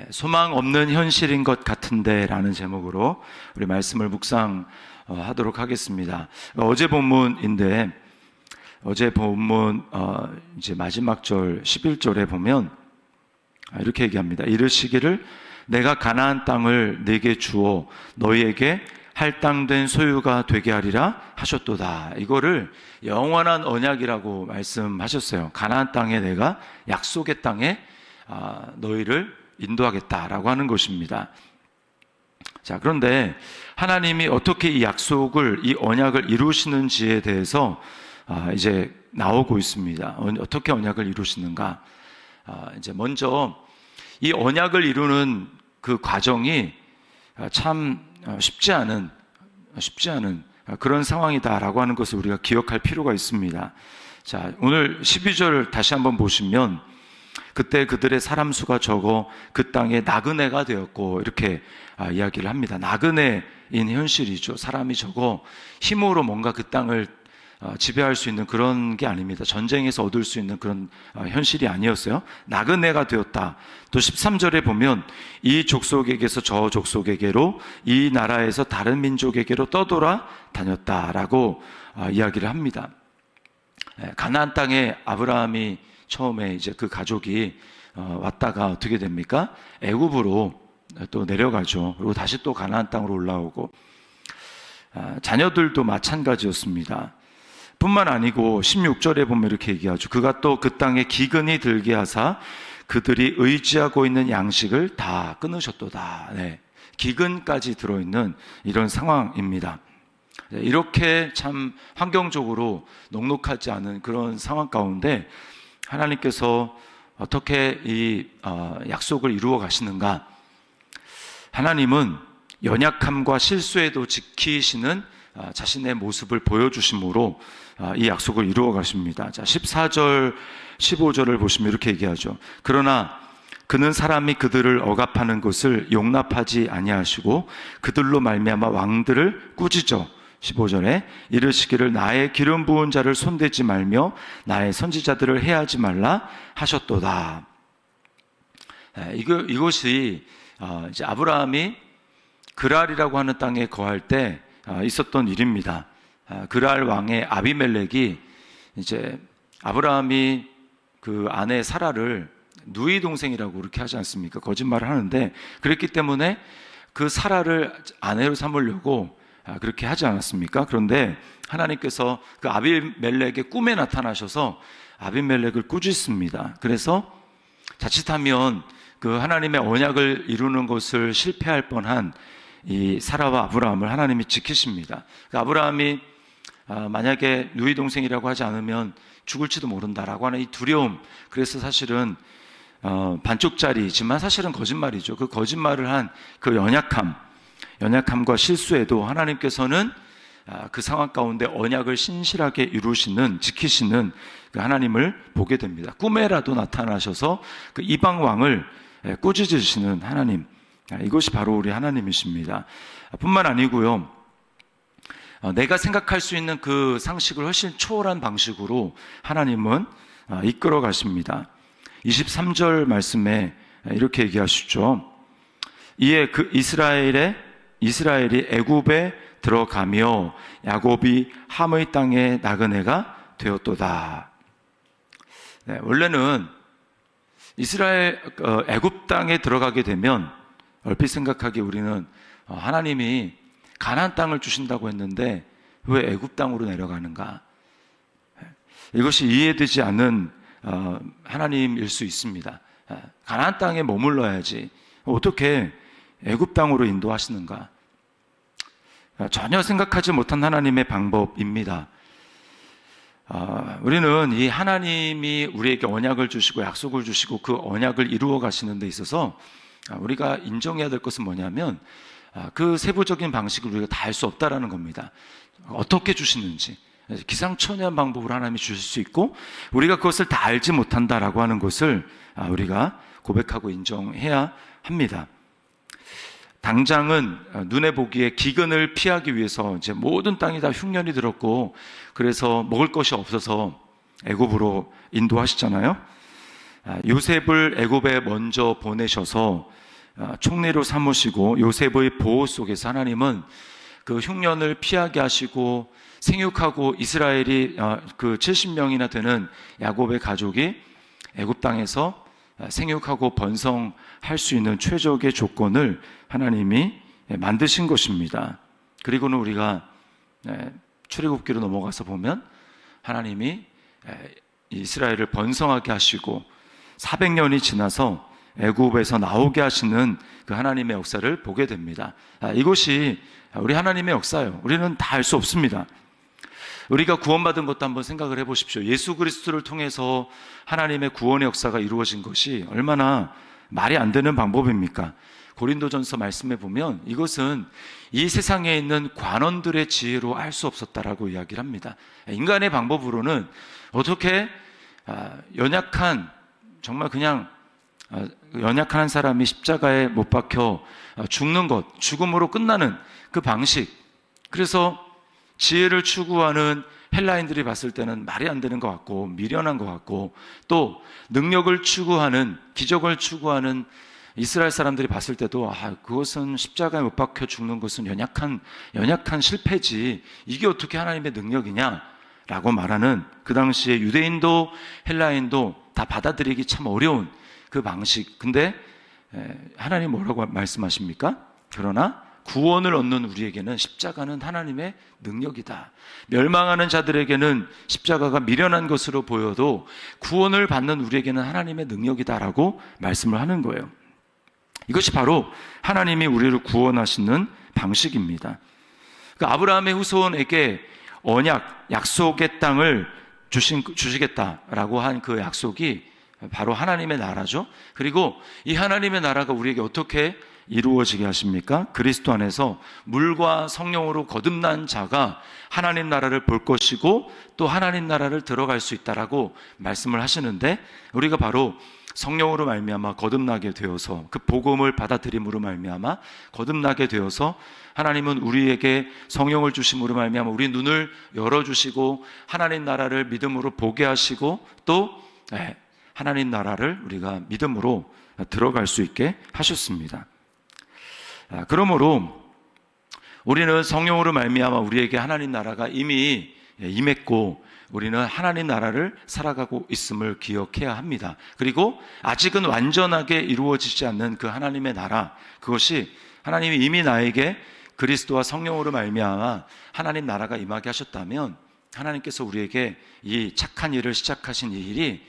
소망 없는 현실인 것 같은데 라는 제목으로 우리 말씀을 묵상하도록 하겠습니다. 어제 본문인데 어제 본문 이제 마지막 절 11절에 보면 이렇게 얘기합니다. 이르시기를 내가 가나안 땅을 네게 주어 너희에게 할당된 소유가 되게 하리라 하셨도다. 이거를 영원한 언약이라고 말씀하셨어요. 가나안 땅에 내가 약속의 땅에 너희를 인도하겠다라고 하는 것입니다. 자, 그런데 하나님이 어떻게 이 약속을, 이 언약을 이루시는지에 대해서 이제 나오고 있습니다. 어떻게 언약을 이루시는가? 이제 먼저 이 언약을 이루는 그 과정이 참 쉽지 않은 그런 상황이다라고 하는 것을 우리가 기억할 필요가 있습니다. 자, 오늘 12절 다시 한번 보시면 그때 그들의 사람 수가 적어 그 땅에 나그네가 되었고 이렇게 이야기를 합니다. 나그네인 현실이죠. 사람이 적어 힘으로 뭔가 그 땅을 지배할 수 있는 그런 게 아닙니다. 전쟁에서 얻을 수 있는 그런 현실이 아니었어요. 나그네가 되었다. 또 13절에 보면 이 족속에게서 저 족속에게로, 이 나라에서 다른 민족에게로 떠돌아 다녔다라고 이야기를 합니다. 가나안 땅에 아브라함이 처음에 이제 그 가족이 왔다가 어떻게 됩니까? 애굽으로 또 내려가죠. 그리고 다시 또 가나안 땅으로 올라오고 자녀들도 마찬가지였습니다. 뿐만 아니고 16절에 보면 이렇게 얘기하죠. 그가 또 그 땅에 기근이 들게 하사 그들이 의지하고 있는 양식을 다 끊으셨도다. 네. 기근까지 들어있는 이런 상황입니다. 이렇게 참 환경적으로 녹록하지 않은 그런 상황 가운데 하나님께서 어떻게 이 약속을 이루어 가시는가? 하나님은 연약함과 실수에도 지키시는 자신의 모습을 보여주심으로 이 약속을 이루어 가십니다. 자, 14절, 15절을 보시면 이렇게 얘기하죠. 그러나 그는 사람이 그들을 억압하는 것을 용납하지 아니하시고 그들로 말미암아 왕들을 꾸짖어 15절에 이르시기를 나의 기름 부은 자를 손대지 말며 나의 선지자들을 해하지 말라 하셨도다. 이것이 이제 아브라함이 그랄이라고 하는 땅에 거할 때 있었던 일입니다. 그랄 왕의 아비멜렉이 이제 아브라함이 그 아내 사라를 누이 동생이라고 그렇게 하지 않습니까? 거짓말을 하는데 그랬기 때문에 그 사라를 아내로 삼으려고 그렇게 하지 않았습니까? 그런데 하나님께서 그 아비멜렉의 꿈에 나타나셔서 아비멜렉을 꾸짖습니다. 그래서 자칫하면 그 하나님의 언약을 이루는 것을 실패할 뻔한 이 사라와 아브라함을 하나님이 지키십니다. 그 아브라함이 만약에 누이 동생이라고 하지 않으면 죽을지도 모른다라고 하는 이 두려움, 그래서 사실은 반쪽짜리지만 사실은 거짓말이죠. 그 거짓말을 한 그 연약함과 실수에도 하나님께서는 그 상황 가운데 언약을 신실하게 이루시는, 지키시는 그 하나님을 보게 됩니다. 꿈에라도 나타나셔서 그 이방 왕을 꾸짖으시는 하나님, 이것이 바로 우리 하나님이십니다. 뿐만 아니고요, 내가 생각할 수 있는 그 상식을 훨씬 초월한 방식으로 하나님은 이끌어 가십니다. 23절 말씀에 이렇게 얘기하시죠. 이에 그 이스라엘이 애굽에 들어가며 야곱이 함의 땅에 나그네가 되었도다. 네, 원래는 이스라엘 애굽 땅에 들어가게 되면 얼핏 생각하기에 우리는 하나님이 가나안 땅을 주신다고 했는데 왜 애굽 땅으로 내려가는가? 이것이 이해되지 않는 하나님일 수 있습니다. 가나안 땅에 머물러야지 어떻게 애굽 땅으로 인도하시는가? 전혀 생각하지 못한 하나님의 방법입니다. 우리는 이 하나님이 우리에게 언약을 주시고 약속을 주시고 그 언약을 이루어 가시는 데 있어서 우리가 인정해야 될 것은 뭐냐면 그 세부적인 방식을 우리가 다 알 수 없다라는 겁니다. 어떻게 주시는지 기상천외한 방법으로 하나님이 주실 수 있고 우리가 그것을 다 알지 못한다라고 하는 것을 우리가 고백하고 인정해야 합니다. 당장은 눈에 보기에 기근을 피하기 위해서 이제 모든 땅이 다 흉년이 들었고 그래서 먹을 것이 없어서 애굽으로 인도하시잖아요. 요셉을 애굽에 먼저 보내셔서 총리로 삼으시고 요셉의 보호 속에서 하나님은 그 흉년을 피하게 하시고 생육하고 이스라엘이 그 70명이나 되는 야곱의 가족이 애굽 땅에서 생육하고 번성할 수 있는 최적의 조건을 하나님이 만드신 것입니다. 그리고는 우리가 출애굽기로 넘어가서 보면 하나님이 이스라엘을 번성하게 하시고 400년이 지나서 애굽에서 나오게 하시는 그 하나님의 역사를 보게 됩니다. 이것이 우리 하나님의 역사예요. 우리는 다 알 수 없습니다. 우리가 구원받은 것도 한번 생각을 해보십시오. 예수 그리스도를 통해서 하나님의 구원의 역사가 이루어진 것이 얼마나 말이 안 되는 방법입니까? 고린도전서 말씀해 보면 이것은 이 세상에 있는 관원들의 지혜로 알 수 없었다라고 이야기를 합니다. 인간의 방법으로는 어떻게 연약한, 정말 그냥 연약한 한 사람이 십자가에 못 박혀 죽는 것, 죽음으로 끝나는 그 방식, 그래서 지혜를 추구하는 헬라인들이 봤을 때는 말이 안 되는 것 같고 미련한 것 같고, 또 능력을 추구하는, 기적을 추구하는 이스라엘 사람들이 봤을 때도 그것은 십자가에 못 박혀 죽는 것은 연약한 실패지, 이게 어떻게 하나님의 능력이냐 라고 말하는, 그 당시에 유대인도 헬라인도 다 받아들이기 참 어려운 그 방식. 근데 하나님 뭐라고 말씀하십니까? 그러나 구원을 얻는 우리에게는 십자가는 하나님의 능력이다. 멸망하는 자들에게는 십자가가 미련한 것으로 보여도 구원을 받는 우리에게는 하나님의 능력이다라고 말씀을 하는 거예요. 이것이 바로 하나님이 우리를 구원하시는 방식입니다. 그러니까 아브라함의 후손에게 언약, 약속의 땅을 주시겠다라고 한 그 약속이 바로 하나님의 나라죠. 그리고 이 하나님의 나라가 우리에게 어떻게 이루어지게 하십니까? 그리스도 안에서 물과 성령으로 거듭난 자가 하나님 나라를 볼 것이고 또 하나님 나라를 들어갈 수 있다라고 말씀을 하시는데, 우리가 바로 성령으로 말미암아 거듭나게 되어서, 그 복음을 받아들임으로 말미암아 거듭나게 되어서 하나님은 우리에게 성령을 주심으로 말미암아 우리 눈을 열어주시고 하나님 나라를 믿음으로 보게 하시고 또 하나님 나라를 우리가 믿음으로 들어갈 수 있게 하셨습니다. 그러므로 우리는 성령으로 말미암아 우리에게 하나님 나라가 이미 임했고 우리는 하나님 나라를 살아가고 있음을 기억해야 합니다. 그리고 아직은 완전하게 이루어지지 않는 그 하나님의 나라, 그것이 하나님이 이미 나에게 그리스도와 성령으로 말미암아 하나님 나라가 임하게 하셨다면 하나님께서 우리에게 이 착한 일을 시작하신 이 일이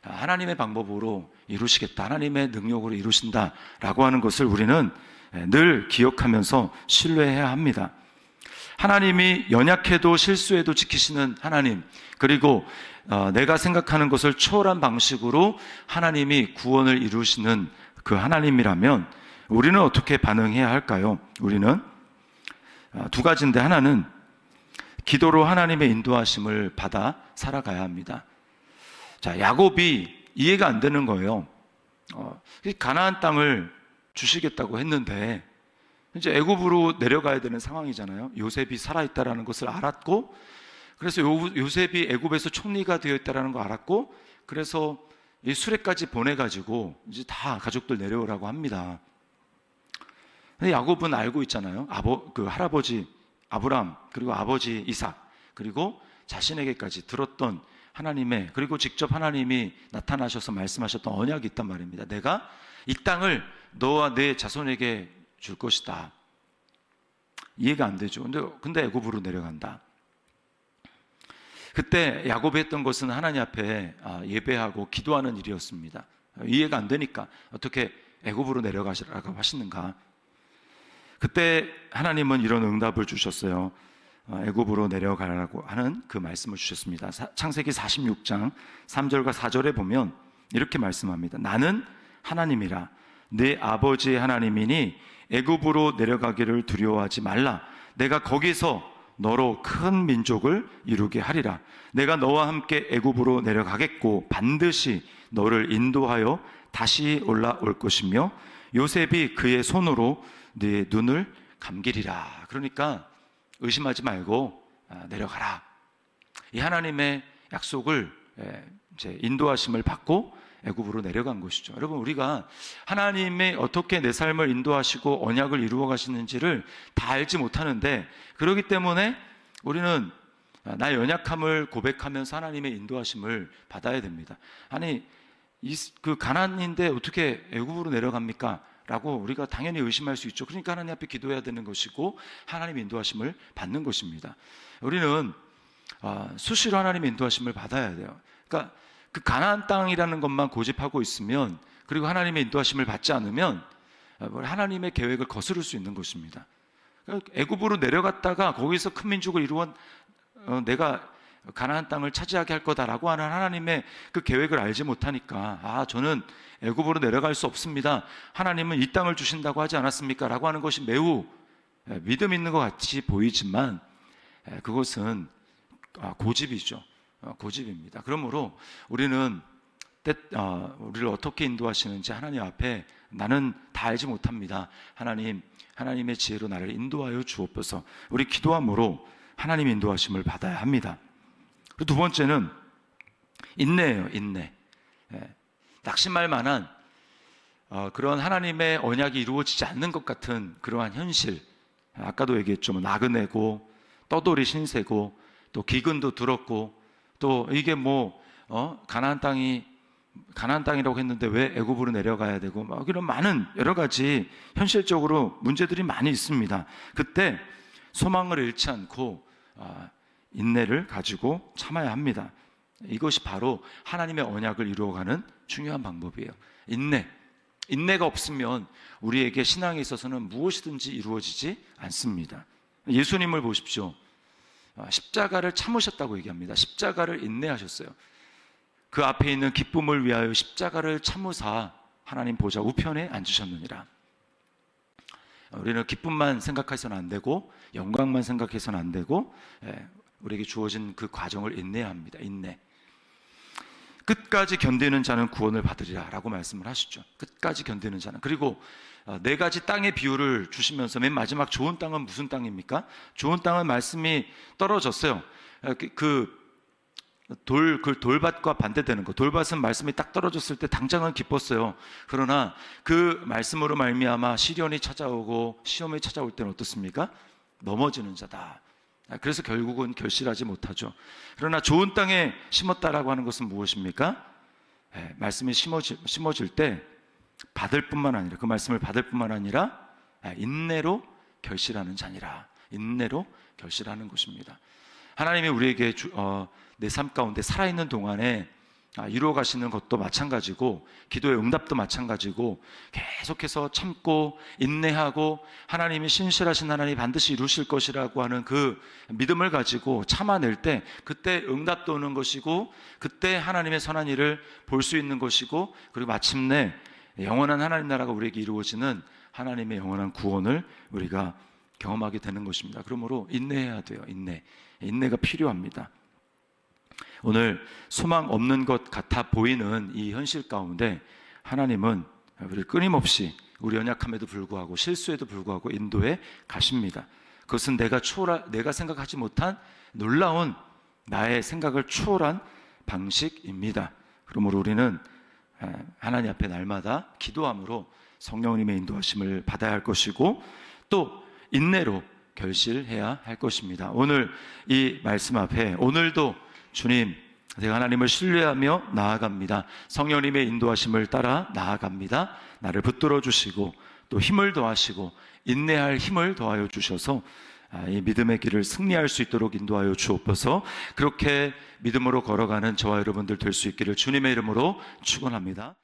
하나님의 방법으로 이루시겠다, 하나님의 능력으로 이루신다라고 하는 것을 우리는 늘 기억하면서 신뢰해야 합니다. 하나님이 연약해도 실수해도 지키시는 하나님, 그리고 내가 생각하는 것을 초월한 방식으로 하나님이 구원을 이루시는 그 하나님이라면 우리는 어떻게 반응해야 할까요? 우리는 두 가지인데, 하나는 기도로 하나님의 인도하심을 받아 살아가야 합니다. 자, 야곱이 이해가 안 되는 거예요. 가나안 땅을 주시겠다고 했는데 이제 애굽으로 내려가야 되는 상황이잖아요. 요셉이 살아있다라는 것을 알았고, 그래서 요셉이 애굽에서 총리가 되어 있다라는 걸 알았고, 그래서 이 수레까지 보내가지고 이제 다 가족들 내려오라고 합니다. 근데 야곱은 알고 있잖아요. 그 할아버지 아브람, 그리고 아버지 이삭, 그리고 자신에게까지 들었던 하나님의, 그리고 직접 하나님이 나타나셔서 말씀하셨던 언약이 있단 말입니다. 내가 이 땅을 너와 내 자손에게 줄 것이다. 이해가 안 되죠. 근데 애굽으로 내려간다. 그때 야곱이 했던 것은 하나님 앞에 예배하고 기도하는 일이었습니다. 이해가 안 되니까 어떻게 애굽으로 내려가시라고 하시는가. 그때 하나님은 이런 응답을 주셨어요. 애굽으로 내려가라고 하는 그 말씀을 주셨습니다. 창세기 46장 3절과 4절에 보면 이렇게 말씀합니다. 나는 하나님이라 네 아버지의 하나님이니 애굽으로 내려가기를 두려워하지 말라. 내가 거기서 너로 큰 민족을 이루게 하리라. 내가 너와 함께 애굽으로 내려가겠고 반드시 너를 인도하여 다시 올라올 것이며 요셉이 그의 손으로 네 눈을 감기리라. 그러니까 의심하지 말고 내려가라. 이 하나님의 약속을 이제 인도하심을 받고 애굽으로 내려간 것이죠. 여러분, 우리가 하나님의 어떻게 내 삶을 인도하시고 언약을 이루어 가시는지를 다 알지 못하는데, 그렇기 때문에 우리는 나의 연약함을 고백하면서 하나님의 인도하심을 받아야 됩니다. 아니, 그 가나안인데 어떻게 애굽으로 내려갑니까? 라고 우리가 당연히 의심할 수 있죠. 그러니까 하나님 앞에 기도해야 되는 것이고 하나님의 인도하심을 받는 것입니다. 우리는 수시로 하나님의 인도하심을 받아야 돼요. 그러니까 그 가나안 땅이라는 것만 고집하고 있으면, 그리고 하나님의 인도하심을 받지 않으면 하나님의 계획을 거스를 수 있는 것입니다. 애굽으로 내려갔다가 거기서 큰 민족을 이루어 내가 가나안 땅을 차지하게 할 거다라고 하는 하나님의 그 계획을 알지 못하니까, 저는 애굽으로 내려갈 수 없습니다, 하나님은 이 땅을 주신다고 하지 않았습니까? 라고 하는 것이 매우 믿음 있는 것 같이 보이지만 그것은 고집이죠. 고집입니다. 그러므로 우리는 우리를 어떻게 인도하시는지 하나님 앞에, 나는 다 알지 못합니다, 하나님의 지혜로 나를 인도하여 주옵소서. 우리 기도함으로 하나님의 인도하심을 받아야 합니다. 그리고 두 번째는 인내예요. 인내. 낙심할 만한 그런 하나님의 언약이 이루어지지 않는 것 같은 그러한 현실, 아까도 얘기했죠. 나그네고 떠돌이 신세고 또 기근도 들었고, 또 이게 가나안 땅이라고 했는데 왜 애굽으로 내려가야 되고, 이런 많은 여러 가지 현실적으로 문제들이 많이 있습니다. 그때 소망을 잃지 않고 인내를 가지고 참아야 합니다. 이것이 바로 하나님의 언약을 이루어가는 중요한 방법이에요. 인내가 없으면 우리에게 신앙에 있어서는 무엇이든지 이루어지지 않습니다. 예수님을 보십시오. 십자가를 참으셨다고 얘기합니다. 십자가를 인내하셨어요. 그 앞에 있는 기쁨을 위하여 십자가를 참으사 하나님 보좌 우편에 앉으셨느니라. 우리는 기쁨만 생각해서는 안 되고 영광만 생각해서는 안 되고 우리에게 주어진 그 과정을 인내해야 합니다. 인내. 끝까지 견디는 자는 구원을 받으리라 라고 말씀을 하시죠. 끝까지 견디는 자는. 그리고 네 가지 땅의 비유를 주시면서 맨 마지막 좋은 땅은 무슨 땅입니까? 좋은 땅은 말씀이 떨어졌어요. 그 돌밭과 반대되는 거. 돌밭은 말씀이 딱 떨어졌을 때 당장은 기뻤어요. 그러나 그 말씀으로 말미암아 시련이 찾아오고 시험이 찾아올 때는 어떻습니까? 넘어지는 자다. 그래서 결국은 결실하지 못하죠. 그러나 좋은 땅에 심었다라고 하는 것은 무엇입니까? 말씀이 심어질 때 받을 뿐만 아니라, 그 말씀을 받을 뿐만 아니라 인내로 결실하는 자니라. 인내로 결실하는 것입니다. 하나님이 우리에게 내 삶 가운데 살아있는 동안에 이루어 가시는 것도 마찬가지고, 기도의 응답도 마찬가지고, 계속해서 참고 인내하고 하나님이 신실하신 하나님이 반드시 이루실 것이라고 하는 그 믿음을 가지고 참아낼 때, 그때 응답도 오는 것이고, 그때 하나님의 선한 일을 볼 수 있는 것이고, 그리고 마침내 영원한 하나님 나라가 우리에게 이루어지는 하나님의 영원한 구원을 우리가 경험하게 되는 것입니다. 그러므로 인내해야 돼요. 인내가 필요합니다. 오늘 소망 없는 것 같아 보이는 이 현실 가운데 하나님은 우리를 끊임없이 우리 연약함에도 불구하고 실수에도 불구하고 인도해 가십니다. 그것은 내가 생각하지 못한 놀라운 나의 생각을 초월한 방식입니다. 그러므로 우리는 하나님 앞에 날마다 기도함으로 성령님의 인도하심을 받아야 할 것이고, 또 인내로 결실해야 할 것입니다. 오늘 이 말씀 앞에 오늘도 주님, 내가 하나님을 신뢰하며 나아갑니다. 성령님의 인도하심을 따라 나아갑니다. 나를 붙들어 주시고 또 힘을 더하시고 인내할 힘을 더하여 주셔서 이 믿음의 길을 승리할 수 있도록 인도하여 주옵소서. 그렇게 믿음으로 걸어가는 저와 여러분들 될 수 있기를 주님의 이름으로 축원합니다.